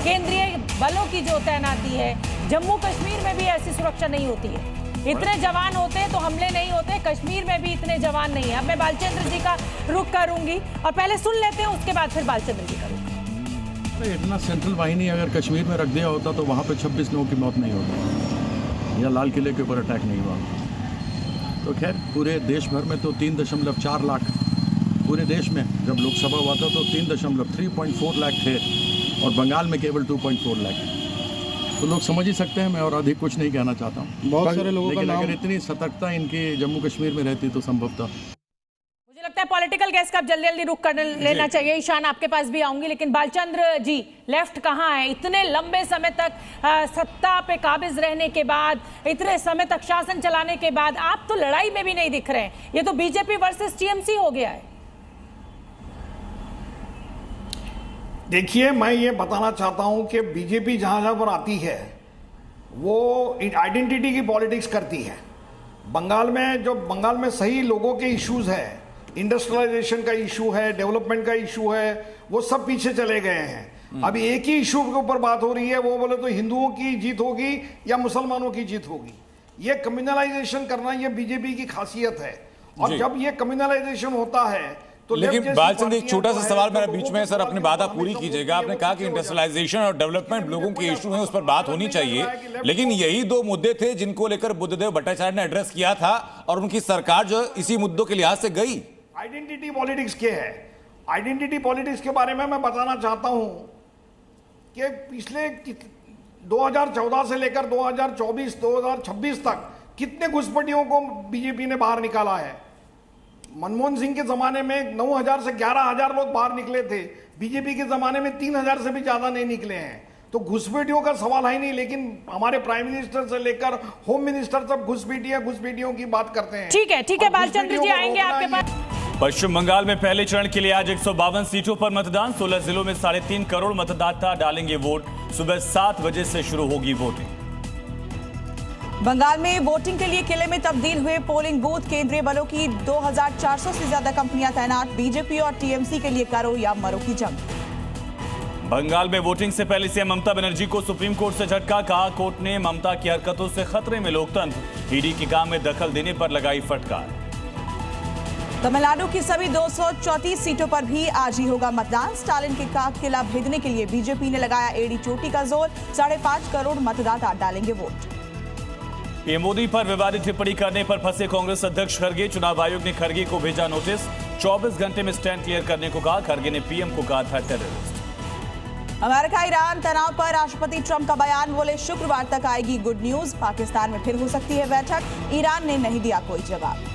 केंद्रीय बलों की जो तैनाती है, जम्मू कश्मीर में भी ऐसी सुरक्षा नहीं होती है। इतने जवान होते हैं तो हमले नहीं होते, कश्मीर में भी इतने जवान नहीं है। अब मैं बालचंद्र जी का रुख करूंगी और पहले सुन लेते हैं, उसके बाद फिर बालचंद्र जी करूंगा। इतना सेंट्रल वाहिनी अगर कश्मीर में रख दिया होता तो वहाँ पे 26 लोगों की मौत नहीं होती या लाल किले के ऊपर अटैक नहीं हुआ। तो खैर पूरे देश भर में तो 3.4 लाख, पूरे देश में जब लोकसभा हुआ था तो 3.4 लाख थे और बंगाल में केवल 2.4 लाख। तो लोग समझ ही सकते हैं, मैं और अधिक कुछ नहीं कहना चाहता हूँ। बहुत सारे लोगों का नाम, अगर इतनी सतर्कता इनकी जम्मू कश्मीर में रहती तो संभव था। मुझे लगता है पॉलिटिकल गैस का अब जल्दी जल्दी रुक कर लेना चाहिए। ईशान आपके पास भी आऊंगी, लेकिन बालचंद्र जी लेफ्ट कहाँ है? इतने लंबे समय तक सत्ता पे काबिज रहने के बाद, इतने समय तक शासन चलाने के बाद आप तो लड़ाई में भी नहीं दिख रहे हैं। ये तो बीजेपी वर्सेस टीएमसी हो गया है। देखिए, मैं ये बताना चाहता हूं कि बीजेपी जहां जहां पर आती है वो आइडेंटिटी की पॉलिटिक्स करती है। बंगाल में सही लोगों के इश्यूज है, इंडस्ट्रियलाइजेशन का इशू है, डेवलपमेंट का इशू है, वो सब पीछे चले गए हैं। अभी एक ही इशू के ऊपर बात हो रही है, वो बोले तो हिंदुओं की जीत होगी या मुसलमानों की जीत होगी। ये कम्युनलाइजेशन करना ये बीजेपी की खासियत है। और जब ये कम्युनलाइजेशन होता है तो लेकिन बालचंद्र, एक छोटा सा सवाल मेरा बीच में, सर अपनी बात आप पूरी कीजिएगा। आपने कहा कि इंडस्ट्रियलाइजेशन और डेवलपमेंट लोगों के इशू हैं, उस पर बात होनी चाहिए, लेकिन यही दो मुद्दे थे जिनको लेकर बुद्धदेव भट्टाचार्य ने एड्रेस किया था और उनकी सरकार जो इसी मुद्दों के लिहाज से गई। आइडेंटिटी पॉलिटिक्स क्या है? आइडेंटिटी पॉलिटिक्स के बारे में मैं बताना चाहता हूं कि पिछले 2014 से लेकर 2024-2026 तक कितने घुसपैठियों को बीजेपी ने बाहर निकाला है। मनमोहन सिंह के जमाने में 9,000 से 11,000 लोग बाहर निकले थे, बीजेपी के जमाने में 3,000 से भी ज्यादा नहीं निकले हैं। तो घुसपैठियों का सवाल है नहीं, लेकिन हमारे प्राइम मिनिस्टर से लेकर होम मिनिस्टर सब घुसपैठियों की बात करते हैं। ठीक है बालचंद्र जी आएंगे आपके पास। पश्चिम बंगाल में पहले चरण के लिए आज 152 सीटों पर मतदान। 16 जिलों में 3.5 करोड़ मतदाता डालेंगे वोट। सुबह 7 बजे से शुरू होगी वोटिंग। बंगाल में वोटिंग के लिए किले में तब्दील हुए पोलिंग बूथ। केंद्रीय बलों की 2,400 से ज्यादा कंपनियां तैनात। बीजेपी और टीएमसी के लिए करो या मरो की जंग। बंगाल में वोटिंग से पहले सीएम ममता बनर्जी को सुप्रीम कोर्ट से झटका। कहा कोर्ट ने ममता की हरकतों से खतरे में लोकतंत्र। ईडी के काम में दखल देने पर लगाई फटकार। तमिलनाडु की सभी 234 सीटों पर भी आज ही होगा मतदान। स्टालिन के किला भेदने के लिए बीजेपी ने लगाया एड़ी चोटी का जोर। 5.5 करोड़ मतदाता डालेंगे वोट। पीएम मोदी पर विवादित टिप्पणी करने पर फंसे कांग्रेस अध्यक्ष खड़गे। चुनाव आयोग ने खड़गे को भेजा नोटिस। 24 घंटे में स्टैंड क्लियर करने को कहा। खड़गे ने पीएम को कहा था टेररिस्ट। अमेरिका ईरान तनाव पर राष्ट्रपति ट्रंप का बयान। बोले शुक्रवार तक आएगी गुड न्यूज। पाकिस्तान में फिर हो सकती है बैठक। ईरान ने नहीं दिया कोई जवाब।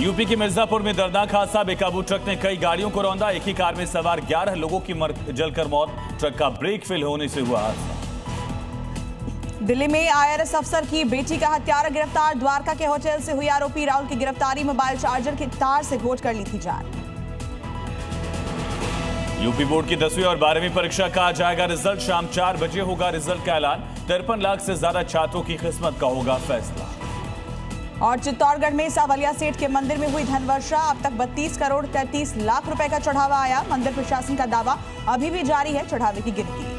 यूपी के मिर्जापुर में दर्दनाक हादसा। बेकाबू ट्रक ने कई गाड़ियों को रौंदा। एक ही कार में सवार 11 लोगों की जलकर मौत। ट्रक का ब्रेक फेल होने से हुआ हादसा। दिल्ली में आईआरएस अफसर की बेटी का हत्यारा गिरफ्तार। द्वारका के होटल से हुई आरोपी राहुल की गिरफ्तारी। मोबाइल चार्जर की तार से घोट कर ली थी जान। यूपी बोर्ड की 10वीं और 12वीं परीक्षा का आ जाएगा रिजल्ट। शाम 4 बजे होगा रिजल्ट का ऐलान। 53 लाख से ज्यादा छात्रों की किस्मत का होगा फैसला। और चित्तौड़गढ़ में सावलिया सेठ के मंदिर में हुई धनवर्षा। अब तक 32 करोड़ 33 लाख रुपए का चढ़ावा आया। मंदिर प्रशासन का दावा अभी भी जारी है चढ़ावे की गिनती।